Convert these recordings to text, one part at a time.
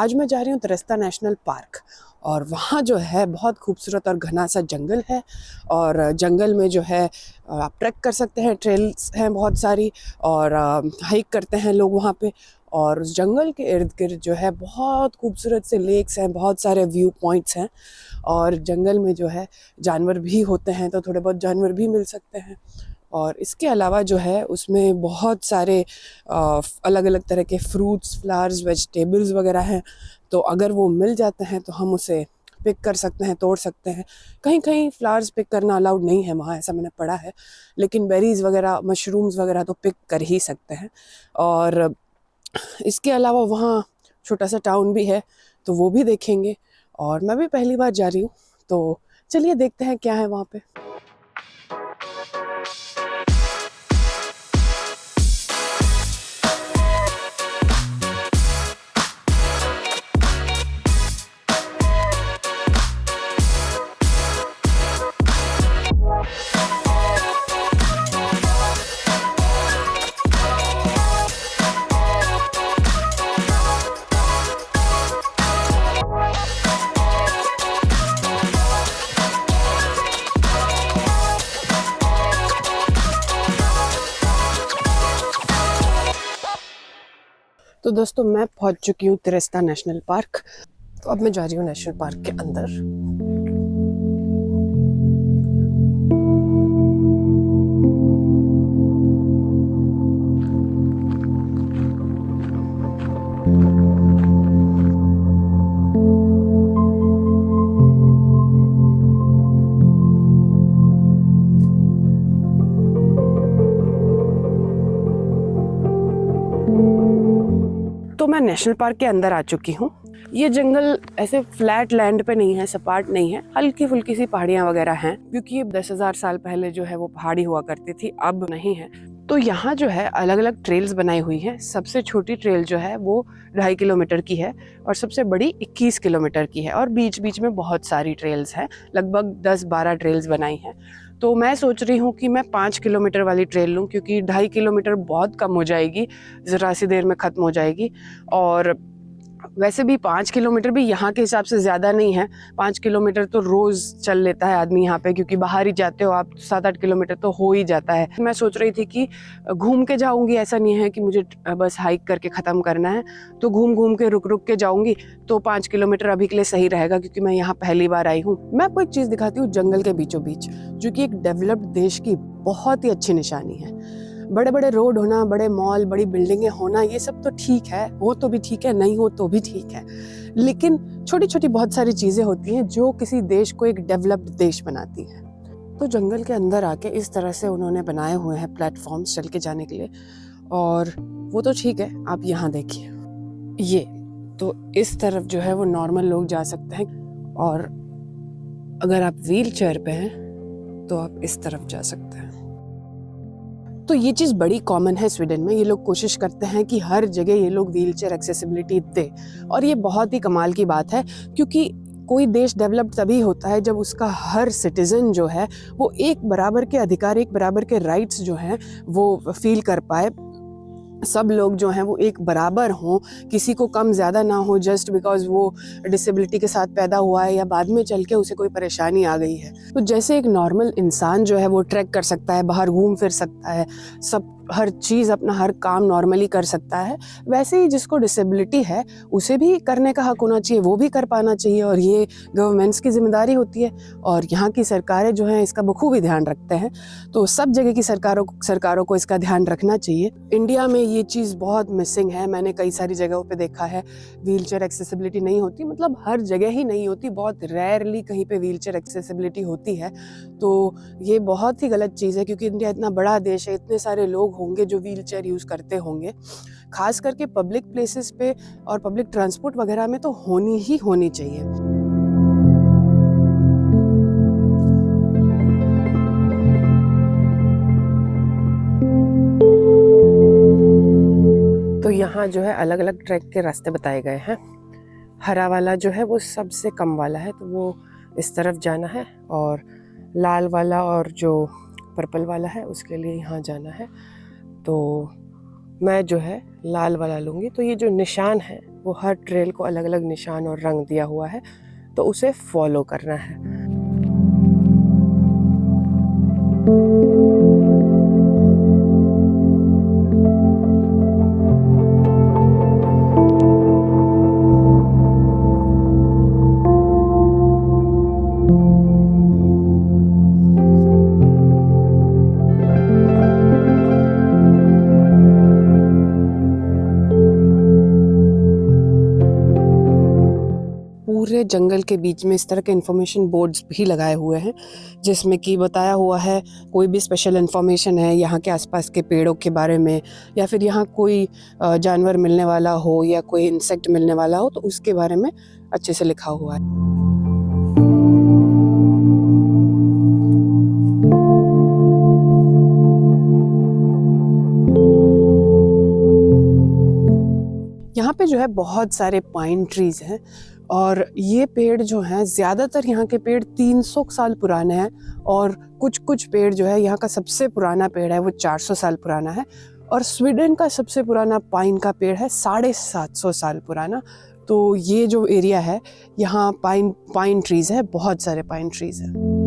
आज मैं जा रही हूँ तिरस्ता नेशनल पार्क और वहाँ जो है बहुत खूबसूरत और घना सा जंगल है। और जंगल में जो है आप ट्रैक कर सकते हैं, ट्रेल्स हैं बहुत सारी और हाइक करते हैं लोग वहाँ पे। और उस जंगल के इर्द गिर्द जो है बहुत खूबसूरत से लेक्स हैं, बहुत सारे व्यू पॉइंट्स हैं। और जंगल में जो है जानवर भी होते हैं, तो थोड़े बहुत जानवर भी मिल सकते हैं। और इसके अलावा जो है उसमें बहुत सारे अलग अलग तरह के फ्रूट्स, फ्लावर्स, वेजिटेबल्स वगैरह हैं। तो अगर वो मिल जाते हैं तो हम उसे पिक कर सकते हैं, तोड़ सकते हैं। कहीं कहीं फ्लावर्स पिक करना अलाउड नहीं है वहाँ, ऐसा मैंने पढ़ा है, लेकिन बेरीज़ वगैरह, मशरूम्स वगैरह तो पिक कर ही सकते हैं। और इसके अलावा वहाँ छोटा सा टाउन भी है, तो वो भी देखेंगे। और मैं भी पहली बार जा रही हूँ, तो चलिए देखते हैं क्या है वहाँ पे। तो दोस्तों मैं पहुंच चुकी हूँ तिरस्ता नेशनल पार्क। तो अब मैं जा रही हूँ नेशनल पार्क के अंदर। तो मैं नेशनल पार्क के अंदर आ चुकी हूँ। ये जंगल ऐसे फ्लैट लैंड पे नहीं है, सपाट नहीं है, हल्की फुल्की सी पहाड़ियाँ वगैरह हैं, क्योंकि ये 10,000 साल पहले जो है वो पहाड़ी हुआ करती थी, अब नहीं है। तो यहाँ जो है अलग अलग ट्रेल्स बनाई हुई हैं। सबसे छोटी ट्रेल जो है वो 2.5 किलोमीटर की है और सबसे बड़ी 21 किलोमीटर की है। और बीच बीच में बहुत सारी ट्रेल्स हैं, लगभग 10-12 ट्रेल्स बनाई हैं। तो मैं सोच रही हूँ कि मैं 5 किलोमीटर वाली ट्रेल लूँ, क्योंकि 2.5 किलोमीटर बहुत कम हो जाएगी, ज़रा सी देर में ख़त्म हो जाएगी। और वैसे भी 5 किलोमीटर भी यहाँ के हिसाब से ज़्यादा नहीं है। 5 किलोमीटर तो रोज़ चल लेता है आदमी यहाँ पे, क्योंकि बाहर ही जाते हो आप, 7-8 किलोमीटर तो हो ही जाता है। मैं सोच रही थी कि घूम के जाऊँगी, ऐसा नहीं है कि मुझे बस हाइक करके ख़त्म करना है। तो घूम घूम के रुक रुक के जाऊँगी, तो 5 किलोमीटर अभी के लिए सही रहेगा, क्योंकि मैं यहाँ पहली बार आई हूँ। मैं आपको एक चीज़ दिखाती हूँ जंगल के बीचों बीच, जो कि एक डेवलप्ड देश की बहुत ही अच्छी निशानी है। बड़े बड़े रोड होना, बड़े मॉल, बड़ी बिल्डिंगें होना, ये सब तो ठीक है, हो तो भी ठीक है, नहीं हो तो भी ठीक है, लेकिन छोटी छोटी बहुत सारी चीज़ें होती हैं जो किसी देश को एक डेवलप्ड देश बनाती हैं। तो जंगल के अंदर आके इस तरह से उन्होंने बनाए हुए हैं प्लेटफॉर्म्स चल के जाने के लिए, और वो तो ठीक है। आप यहाँ देखिए, ये तो इस तरफ जो है वो नॉर्मल लोग जा सकते हैं, और अगर आप व्हील चेयर पे हैं तो आप इस तरफ जा सकते हैं। तो ये चीज़ बड़ी कॉमन है स्वीडन में। ये लोग कोशिश करते हैं कि हर जगह ये लोग व्हीलचेयर एक्सेसिबिलिटी दे, और ये बहुत ही कमाल की बात है, क्योंकि कोई देश डेवलप्ड तभी होता है जब उसका हर सिटीजन जो है वो एक बराबर के अधिकार, एक बराबर के राइट्स जो हैं वो फील कर पाए। सब लोग जो हैं वो एक बराबर हों, किसी को कम ज़्यादा ना हो जस्ट बिकॉज वो डिसेबिलिटी के साथ पैदा हुआ है या बाद में चल के उसे कोई परेशानी आ गई है। तो जैसे एक नॉर्मल इंसान जो है वो ट्रैक कर सकता है, बाहर घूम फिर सकता है, सब हर चीज़ अपना हर काम नॉर्मली कर सकता है, वैसे ही जिसको डिसेबिलिटी है उसे भी करने का हक होना चाहिए, वो भी कर पाना चाहिए। और ये गवर्नमेंट्स की जिम्मेदारी होती है, और यहाँ की सरकारें जो हैं इसका बखूबी ध्यान रखते हैं। तो सब जगह की सरकारों को इसका ध्यान रखना चाहिए। इंडिया में ये चीज़ बहुत मिसिंग है। मैंने कई सारी जगहों पे देखा है व्हीलचेयर एक्सेसिबिलिटी नहीं होती, मतलब हर जगह ही नहीं होती, बहुत रेयरली कहीं पे व्हीलचेयर एक्सेसिबिलिटी होती है। तो ये बहुत ही गलत चीज़ है, क्योंकि इंडिया इतना बड़ा देश है, इतने सारे लोग होंगे जो व्हीलचेयर यूज़ करते होंगे, खास करके पब्लिक प्लेसेस पे और पब्लिक ट्रांसपोर्ट वगैरह में तो होनी ही होनी चाहिए। तो यहाँ जो है अलग अलग ट्रैक के रास्ते बताए गए हैं। हरा वाला जो है वो सबसे कम वाला है, तो वो इस तरफ जाना है, और लाल वाला और जो पर्पल वाला है उसके लिए यहाँ जाना है। तो मैं जो है लाल वाला लूँगी। तो ये जो निशान है वो हर ट्रेल को अलग अलग निशान और रंग दिया हुआ है, तो उसे फॉलो करना है। पूरे जंगल के बीच में इस तरह के इन्फॉर्मेशन बोर्ड्स भी लगाए हुए हैं, जिसमें कि बताया हुआ है कोई भी स्पेशल इन्फॉर्मेशन है यहाँ के आसपास के पेड़ों के बारे में, या फिर यहाँ कोई जानवर मिलने वाला हो या कोई इंसेक्ट मिलने वाला हो, तो उसके बारे में अच्छे से लिखा हुआ है। यहाँ पे जो है बहुत सारे पाइन ट्रीज हैं, और ये पेड़ जो हैं ज़्यादातर यहाँ के पेड़ 300 साल पुराने हैं, और कुछ कुछ पेड़ जो है, यहाँ का सबसे पुराना पेड़ है वो 400 साल पुराना है, और स्वीडन का सबसे पुराना पाइन का पेड़ है 750 साल पुराना। तो ये जो एरिया है यहाँ पाइन ट्रीज है, बहुत सारे पाइन ट्रीज हैं।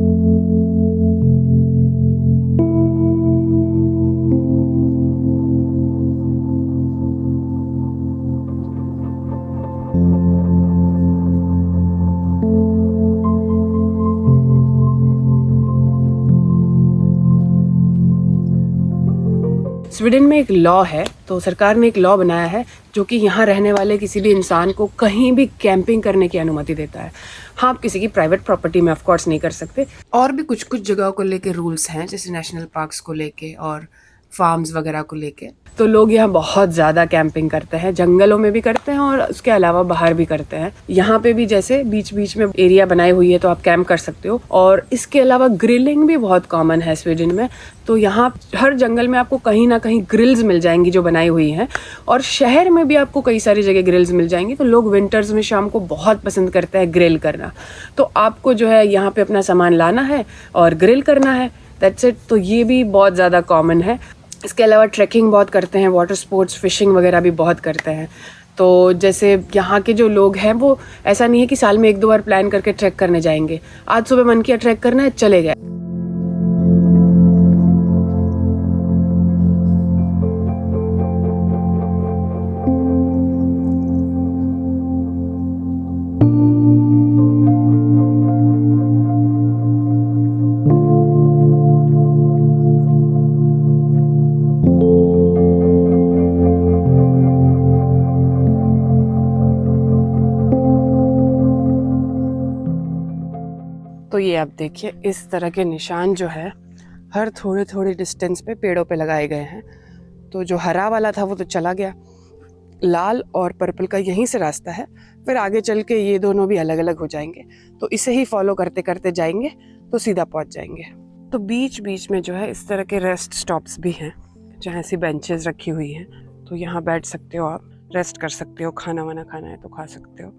स्वीडन में एक लॉ है, तो सरकार ने एक लॉ बनाया है जो कि यहाँ रहने वाले किसी भी इंसान को कहीं भी कैंपिंग करने की अनुमति देता है। हाँ, आप किसी की प्राइवेट प्रॉपर्टी में ऑफ कोर्स नहीं कर सकते। और भी कुछ कुछ जगहों को लेके रूल्स हैं, जैसे नेशनल पार्क्स को लेके और फार्म्स वगैरह को लेके। तो लोग यहाँ बहुत ज़्यादा कैंपिंग करते हैं, जंगलों में भी करते हैं और उसके अलावा बाहर भी करते हैं। यहाँ पे भी जैसे बीच बीच में एरिया बनाई हुई है, तो आप कैंप कर सकते हो। और इसके अलावा ग्रिलिंग भी बहुत कॉमन है स्वीडन में। तो यहाँ हर जंगल में आपको कहीं ना कहीं ग्रिल्स मिल जाएंगी जो बनाई हुई हैं, और शहर में भी आपको कई सारी जगह ग्रिल्स मिल जाएंगी। तो लोग विंटर्स में शाम को बहुत पसंद करते हैं ग्रिल करना। तो आपको जो है यहाँ पे अपना सामान लाना है और ग्रिल करना है, दैट्स इट। तो ये भी बहुत ज़्यादा कॉमन है। इसके अलावा ट्रैकिंग बहुत करते हैं, वाटर स्पोर्ट्स, फिशिंग वगैरह भी बहुत करते हैं। तो जैसे यहाँ के जो लोग हैं वो ऐसा नहीं है कि साल में 1-2 बार प्लान करके ट्रैक करने जाएंगे। आज सुबह मन किया ट्रैक करना है, चले गए। तो ये आप देखिए, इस तरह के निशान जो है हर थोड़े थोड़े डिस्टेंस पे पेड़ों पे लगाए गए हैं। तो जो हरा वाला था वो तो चला गया, लाल और पर्पल का यहीं से रास्ता है, फिर आगे चल के ये दोनों भी अलग अलग हो जाएंगे। तो इसे ही फॉलो करते करते जाएंगे तो सीधा पहुंच जाएंगे। तो बीच बीच में जो है इस तरह के रेस्ट स्टॉप्स भी हैं, जहाँ ऐसी बेंचेस रखी हुई हैं। तो यहाँ बैठ सकते हो, आप रेस्ट कर सकते हो, खाना वाना खाना है तो खा सकते हो।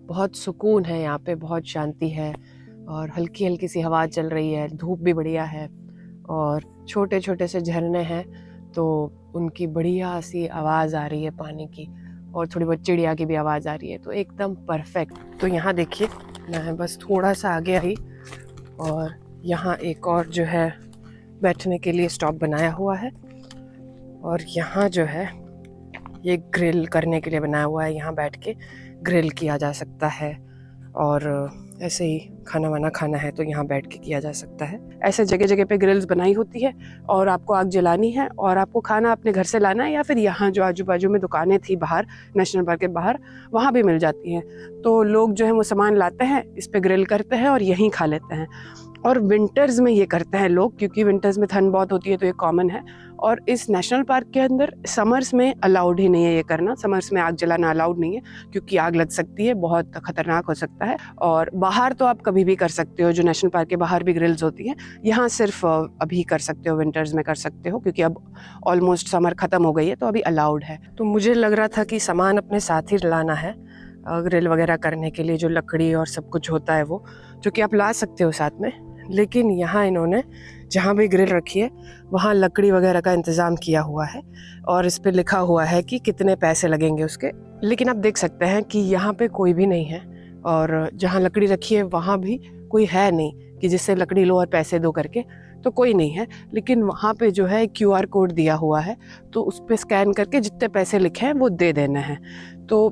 बहुत सुकून है यहाँ पे, बहुत शांति है, और हल्की हल्की सी हवा चल रही है, धूप भी बढ़िया है, और छोटे छोटे से झरने हैं तो उनकी बढ़िया सी आवाज़ आ रही है पानी की, और थोड़ी बहुत चिड़िया की भी आवाज़ आ रही है। तो एकदम परफेक्ट। तो यहाँ देखिए, मैं बस थोड़ा सा आगे आई और यहाँ एक और जो है बैठने के लिए स्टॉप बनाया हुआ है, और यहाँ जो है ये ग्रिल करने के लिए बनाया हुआ है। यहाँ बैठ के ग्रिल किया जा सकता है, और ऐसे ही खाना वाना खाना है तो यहाँ बैठ के किया जा सकता है। ऐसे जगह जगह पे ग्रिल्स बनाई होती है, और आपको आग जलानी है और आपको खाना अपने घर से लाना है, या फिर यहाँ जो आजू बाजू में दुकानें थी बाहर नेशनल पार्क के बाहर, वहाँ भी मिल जाती हैं। तो लोग जो है वो सामान लाते हैं, इस पे ग्रिल करते हैं और यहीं खा लेते हैं। और विंटर्स में ये करते हैं लोग, क्योंकि विंटर्स में ठंड बहुत होती है, तो ये कॉमन है। और इस नेशनल पार्क के अंदर समर्स में अलाउड ही नहीं है ये करना। समर्स में आग जलाना अलाउड नहीं है, क्योंकि आग लग सकती है, बहुत खतरनाक हो सकता है। और बाहर तो आप कभी भी कर सकते हो, जो नेशनल पार्क के बाहर भी ग्रिल्स होती हैं। यहाँ सिर्फ अभी कर सकते हो, विंटर्स में कर सकते हो, क्योंकि अब ऑलमोस्ट समर ख़त्म हो गई है, तो अभी अलाउड है। तो मुझे लग रहा था कि सामान अपने साथ ही लाना है ग्रिल वगैरह करने के लिए, जो लकड़ी और सब कुछ होता है वो, जो कि आप ला सकते हो साथ में। लेकिन यहाँ इन्होंने जहाँ भी ग्रिल रखी है वहाँ लकड़ी वगैरह का इंतज़ाम किया हुआ है और इस पे लिखा हुआ है कि कितने पैसे लगेंगे उसके। लेकिन आप देख सकते हैं कि यहाँ पे कोई भी नहीं है और जहाँ लकड़ी रखी है वहाँ भी कोई है नहीं कि जिससे लकड़ी लो और पैसे दो करके, तो कोई नहीं है। लेकिन वहाँ पे जो है QR कोड दिया हुआ है, तो उस पर स्कैन करके जितने पैसे लिखे हैं वो दे देना है, तो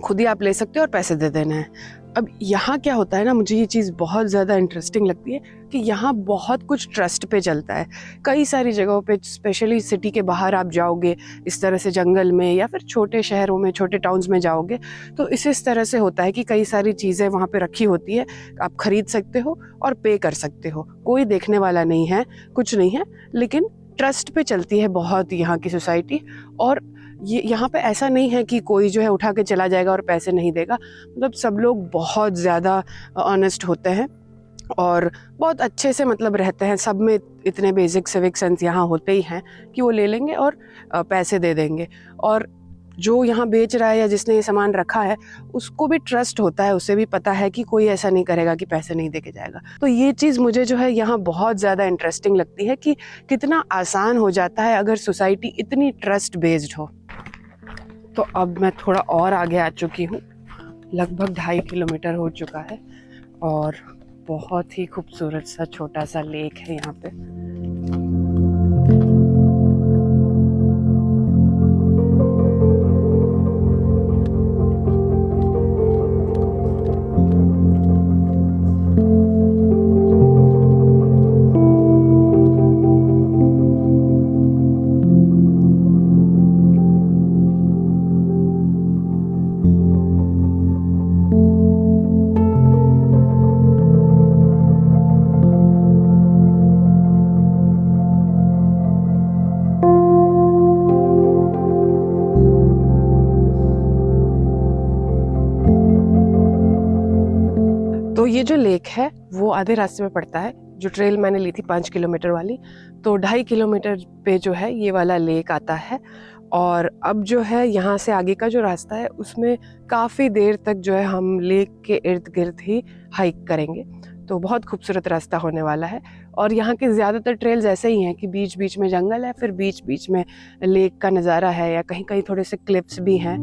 खुद ही आप ले सकते हो और पैसे दे देना है। अब यहाँ क्या होता है ना, मुझे ये चीज़ बहुत ज़्यादा इंटरेस्टिंग लगती है कि यहाँ बहुत कुछ ट्रस्ट पे चलता है। कई सारी जगहों पे, स्पेशली सिटी के बाहर आप जाओगे इस तरह से जंगल में या फिर छोटे शहरों में, छोटे टाउन्स में जाओगे तो इस तरह से होता है कि कई सारी चीज़ें वहाँ पे रखी होती है, आप खरीद सकते हो और पे कर सकते हो। कोई देखने वाला नहीं है, कुछ नहीं है, लेकिन ट्रस्ट पे चलती है बहुत यहाँ की सोसाइटी। और ये यहाँ पे ऐसा नहीं है कि कोई जो है उठा के चला जाएगा और पैसे नहीं देगा। मतलब सब लोग बहुत ज़्यादा ऑनेस्ट होते हैं और बहुत अच्छे से मतलब रहते हैं। सब में इतने बेसिक सिविक सेंस यहाँ होते ही हैं कि वो ले लेंगे और पैसे दे देंगे। और जो यहाँ बेच रहा है या जिसने ये सामान रखा है उसको भी ट्रस्ट होता है, उसे भी पता है कि कोई ऐसा नहीं करेगा कि पैसे नहीं देके जाएगा। तो ये चीज़ मुझे जो है यहाँ बहुत ज़्यादा इंटरेस्टिंग लगती है कि कितना आसान हो जाता है अगर सोसाइटी इतनी ट्रस्ट बेस्ड हो। तो अब मैं थोड़ा और आगे आ चुकी हूँ, लगभग 2.5 किलोमीटर हो चुका है और बहुत ही खूबसूरत सा छोटा सा लेक है यहाँ पे। तो ये जो लेक है वो आधे रास्ते में पड़ता है। जो ट्रेल मैंने ली थी 5 किलोमीटर वाली, तो 2.5 किलोमीटर पे जो है ये वाला लेक आता है। और अब जो है यहाँ से आगे का जो रास्ता है उसमें काफ़ी देर तक जो है हम लेक के इर्द गिर्द ही हाइक करेंगे। तो बहुत खूबसूरत रास्ता होने वाला है। और यहाँ के ज़्यादातर ट्रेल्स ऐसे ही हैं कि बीच बीच में जंगल है, फिर बीच बीच में लेक का नज़ारा है या कहीं कहीं थोड़े से क्लिप्स भी हैं।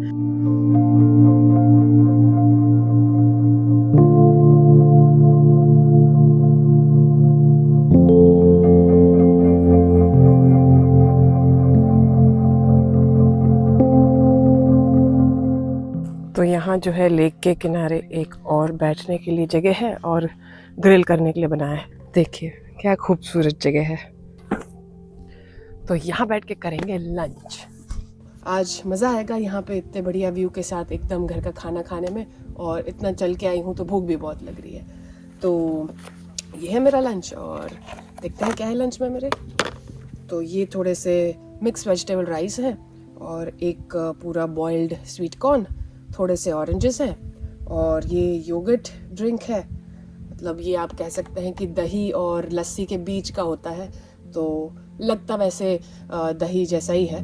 तो यहाँ जो है लेक के किनारे एक और बैठने के लिए जगह है और ग्रिल करने के लिए बनाया है। देखिए क्या खूबसूरत जगह है। तो यहाँ बैठ के करेंगे लंच। आज मज़ा आएगा यहाँ पे इतने बढ़िया व्यू के साथ एकदम घर का खाना खाने में। और इतना चल के आई हूँ तो भूख भी बहुत लग रही है। तो ये है मेरा लंच और देखते हैं क्या है लंच में मेरे। तो ये थोड़े से मिक्स वेजिटेबल राइस है और एक पूरा बॉइल्ड स्वीट कॉर्न, थोड़े से ऑरेंजेस हैं और ये योगर्ट ड्रिंक है। मतलब ये आप कह सकते हैं कि दही और लस्सी के बीच का होता है, तो लगता वैसे दही जैसा ही है।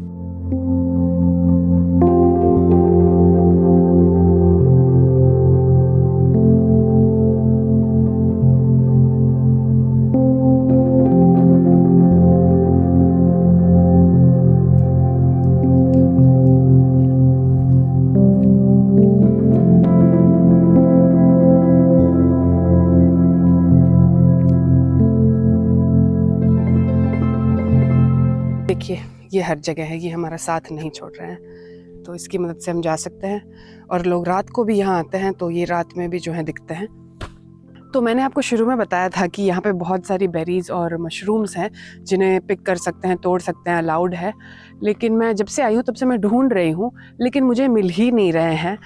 देखिए ये हर जगह है, ये हमारा साथ नहीं छोड़ रहे हैं, तो इसकी मदद से हम जा सकते हैं। और लोग रात को भी यहाँ आते हैं, तो ये रात में भी जो है दिखते हैं। तो मैंने आपको शुरू में बताया था कि यहाँ पे बहुत सारी बेरीज और मशरूम्स हैं जिन्हें पिक कर सकते हैं, तोड़ सकते हैं, अलाउड है। लेकिन मैं जब से आई हूँ तब से मैं ढूंढ रही हूँ, लेकिन मुझे मिल ही नहीं रहे हैं।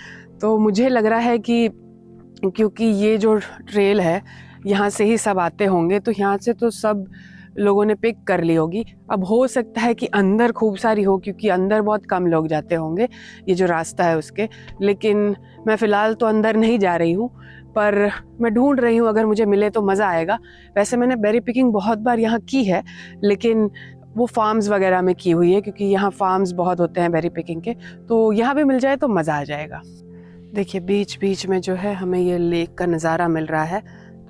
तो मुझे लग रहा है कि क्योंकि ये जो ट्रेल है यहाँ से ही सब आते होंगे, तो यहाँ से तो सब लोगों ने पिक कर ली होगी। अब हो सकता है कि अंदर खूब सारी हो, क्योंकि अंदर बहुत कम लोग जाते होंगे ये जो रास्ता है उसके। लेकिन मैं फ़िलहाल तो अंदर नहीं जा रही हूँ, पर मैं ढूंढ रही हूँ, अगर मुझे मिले तो मज़ा आएगा। वैसे मैंने बेरी पिकिंग बहुत बार यहाँ की है, लेकिन वो फार्म्स वगैरह में की हुई है, क्योंकि यहाँ फार्म्स बहुत होते हैं बेरी पिकिंग के। तो यहाँ भी मिल जाए तो मज़ा आ जाएगा। देखिए बीच बीच में जो है हमें ये लेक का नज़ारा मिल रहा है।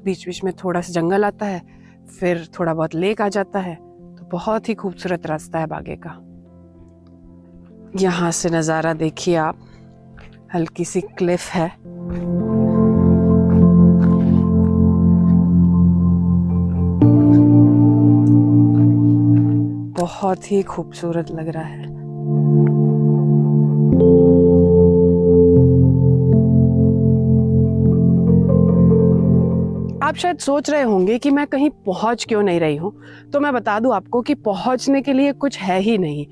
बीच बीच में थोड़ा सा जंगल आता है, फिर थोड़ा बहुत लेक आ जाता है। तो बहुत ही खूबसूरत रास्ता है बागे का। यहाँ से नज़ारा देखिए आप, हल्की सी क्लिफ है। बहुत ही खूबसूरत लग रहा है। आप शायद सोच रहे होंगे कि मैं कहीं पहुंच क्यों नहीं रही हूं, तो मैं बता दूं आपको कि पहुंचने के लिए कुछ है ही नहीं।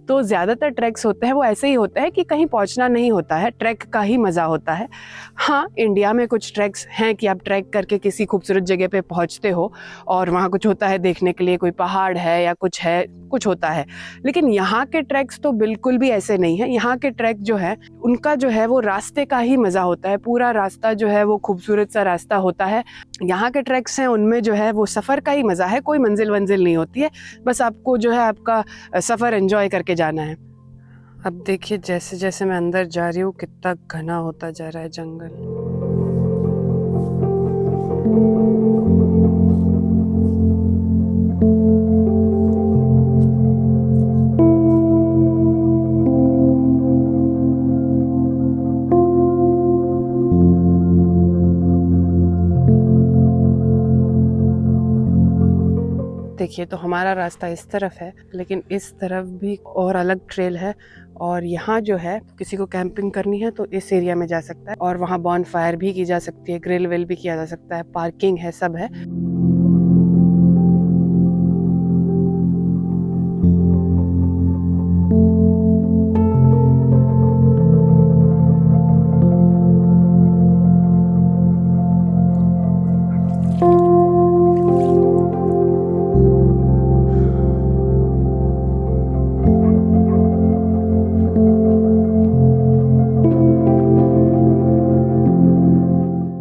तो ज़्यादातर ट्रैक्स होते हैं वो ऐसे ही होता है कि कहीं पहुंचना नहीं होता है, ट्रैक का ही मज़ा होता है। हाँ, इंडिया में कुछ ट्रैक्स हैं कि आप ट्रैक करके किसी खूबसूरत जगह पे पहुंचते हो और वहाँ कुछ होता है देखने के लिए, कोई पहाड़ है या कुछ होता है। लेकिन यहाँ के ट्रैक्स तो बिल्कुल भी ऐसे नहीं है। यहाँ के ट्रैक जो है उनका जो है वो रास्ते का ही मज़ा होता है। पूरा रास्ता जो है वो खूबसूरत सा रास्ता होता है। यहाँ के ट्रैक्स हैं उनमें जो है वो सफ़र का ही मज़ा है, कोई मंजिल नहीं होती है। बस आपको जो है आपका सफ़र एंजॉय करके जाना है। अब देखिए जैसे जैसे मैं अंदर जा रही हूँ कितना घना होता जा रहा है जंगल। देखिए तो हमारा रास्ता इस तरफ है, लेकिन इस तरफ भी और अलग ट्रेल है। और यहाँ जो है किसी को कैंपिंग करनी है तो इस एरिया में जा सकता है, और वहाँ बॉन फायर भी की जा सकती है, ग्रिल विल भी किया जा सकता है, पार्किंग है, सब है।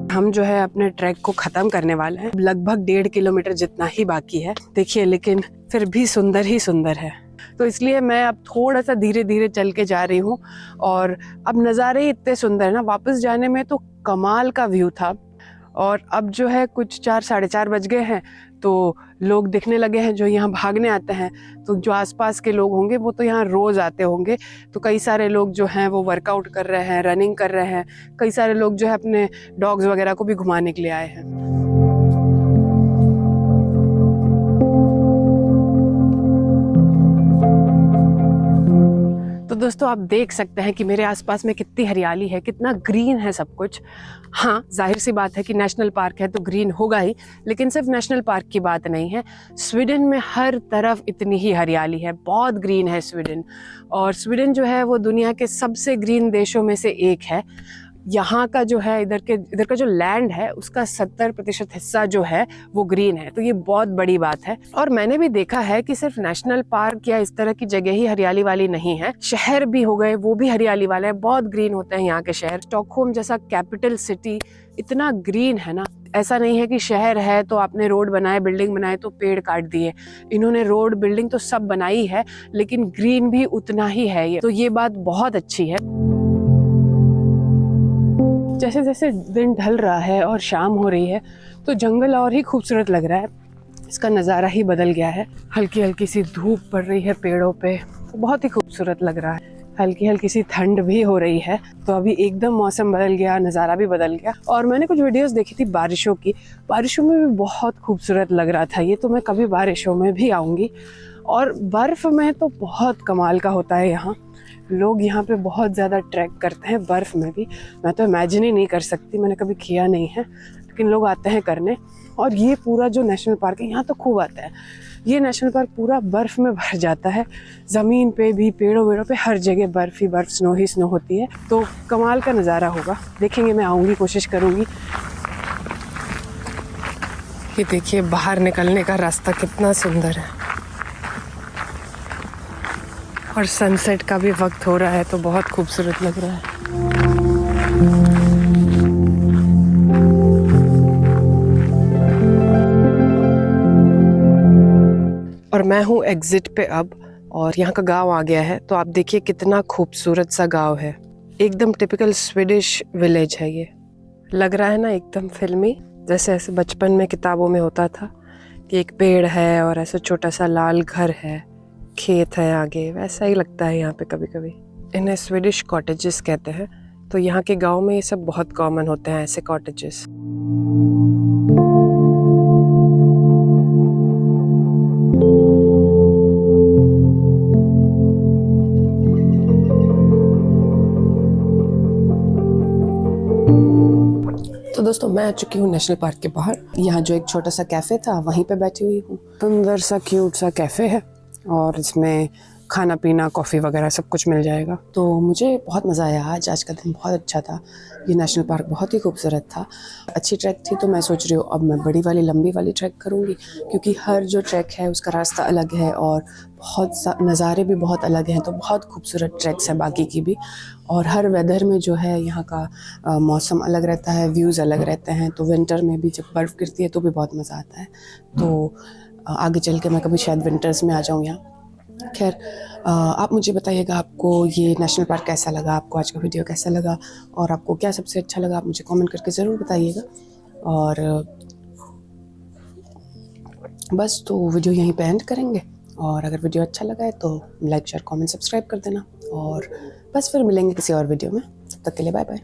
हम जो है अपने ट्रैक को ख़त्म करने वाले हैं। लगभग 1.5 किलोमीटर जितना ही बाकी है देखिए, लेकिन फिर भी सुंदर ही सुंदर है। तो इसलिए मैं अब थोड़ा सा धीरे धीरे चल के जा रही हूँ। और अब नज़ारे ही इतने सुंदर ना, वापस जाने में तो कमाल का व्यू था। और अब जो है कुछ 4 साढ़े 4 बज गए हैं, तो लोग दिखने लगे हैं जो यहाँ भागने आते हैं। तो जो आसपास के लोग होंगे वो तो यहाँ रोज़ आते होंगे। तो कई सारे लोग जो हैं वो वर्कआउट कर रहे हैं, रनिंग कर रहे हैं। कई सारे लोग जो है अपने डॉग्स वगैरह को भी घुमाने के लिए आए हैं। तो दोस्तों आप देख सकते हैं कि मेरे आसपास में कितनी हरियाली है, कितना ग्रीन है सब कुछ। हाँ, जाहिर सी बात है कि नेशनल पार्क है तो ग्रीन होगा ही, लेकिन सिर्फ नेशनल पार्क की बात नहीं है। स्वीडन में हर तरफ इतनी ही हरियाली है, बहुत ग्रीन है स्वीडन। और स्वीडन जो है वो दुनिया के सबसे ग्रीन देशों में से एक है। यहाँ का जो है इधर का जो लैंड है उसका 70% हिस्सा जो है वो ग्रीन है। तो ये बहुत बड़ी बात है। और मैंने भी देखा है कि सिर्फ नेशनल पार्क या इस तरह की जगह ही हरियाली वाली नहीं है, शहर भी हो गए वो भी हरियाली वाले हैं। बहुत ग्रीन होते हैं यहाँ के शहर। स्टॉकहोम जैसा कैपिटल सिटी इतना ग्रीन है ना। ऐसा नहीं है कि शहर है तो आपने रोड बनाए, बिल्डिंग बनाए तो पेड़ काट दिए। इन्होंने रोड बिल्डिंग तो सब बनाई है, लेकिन ग्रीन भी उतना ही है ये। तो ये बात बहुत अच्छी है। जैसे जैसे दिन ढल रहा है और शाम हो रही है तो जंगल और ही खूबसूरत लग रहा है। इसका नज़ारा ही बदल गया है। हल्की हल्की सी धूप पड़ रही है पेड़ों पे, तो बहुत ही खूबसूरत लग रहा है। हल्की हल्की सी ठंड भी हो रही है। तो अभी एकदम मौसम बदल गया, नज़ारा भी बदल गया। और मैंने कुछ वीडियोस देखी थी बारिशों की, बारिशों में भी बहुत खूबसूरत लग रहा था ये। तो मैं कभी बारिशों में भी आऊँगी। और बर्फ़ में तो बहुत कमाल का होता है यहाँ। लोग यहाँ पे बहुत ज़्यादा ट्रैक करते हैं बर्फ़ में भी। मैं तो इमेजिन ही नहीं कर सकती, मैंने कभी किया नहीं है, लेकिन लोग आते हैं करने। और ये पूरा जो नेशनल पार्क है यहाँ तो खूब आता है। ये नेशनल पार्क पूरा बर्फ़ में भर जाता है। ज़मीन पे भी, पेड़ों वेड़ों पे, हर जगह बर्फ़ ही बर्फ़, स्नो ही स्नो होती है। तो कमाल का नज़ारा होगा, देखेंगे। मैं आऊँगी, कोशिश करूँगी। ये देखिए बाहर निकलने का रास्ता कितना सुंदर है। और सनसेट का भी वक्त हो रहा है तो बहुत खूबसूरत लग रहा है। और मैं हूँ एग्जिट पे अब, और यहाँ का गांव आ गया है। तो आप देखिए कितना खूबसूरत सा गांव है। एकदम टिपिकल स्वीडिश विलेज है ये। लग रहा है ना एकदम फिल्मी, जैसे ऐसे बचपन में किताबों में होता था। कि एक पेड़ है और ऐसा छोटा सा लाल घर है, खेत है आगे, वैसा ही लगता है यहाँ पे कभी कभी। इन्हें स्वीडिश कॉटेजेस कहते हैं। तो यहाँ के गांव में ये सब बहुत कॉमन होते हैं, ऐसे कॉटेजेस। तो दोस्तों मैं आ चुकी हूँ नेशनल पार्क के बाहर। यहाँ जो एक छोटा सा कैफ़े था वहीं पे बैठी हुई हूँ। सुंदर सा क्यूट सा कैफ़े है और इसमें खाना पीना कॉफ़ी वगैरह सब कुछ मिल जाएगा। तो मुझे बहुत मज़ा आया आज का दिन बहुत अच्छा था। ये नेशनल पार्क बहुत ही खूबसूरत था। अच्छी ट्रैक थी तो मैं सोच रही हूँ अब मैं बड़ी वाली लंबी वाली ट्रैक करूँगी, क्योंकि हर जो ट्रैक है उसका रास्ता अलग है और बहुत सा नज़ारे भी बहुत अलग हैं। तो बहुत खूबसूरत ट्रैक्स हैं बाकी की भी, और हर वेदर में जो है यहाँ का मौसम अलग रहता है, व्यूज़ अलग रहते हैं। तो विंटर में भी जब बर्फ़ गिरती है तो भी बहुत मज़ा आता है। तो आगे चल के मैं कभी शायद विंटर्स में आ जाऊँ यहाँ। खैर आप मुझे बताइएगा आपको ये नेशनल पार्क कैसा लगा, आपको आज का वीडियो कैसा लगा और आपको क्या सबसे अच्छा लगा, आप मुझे कमेंट करके ज़रूर बताइएगा। और बस तो वीडियो यहीं पे एंड करेंगे। और अगर वीडियो अच्छा लगा है तो लाइक शेयर कमेंट सब्सक्राइब कर देना, और बस फिर मिलेंगे किसी और वीडियो में। तब तक के लिए बाय बाय।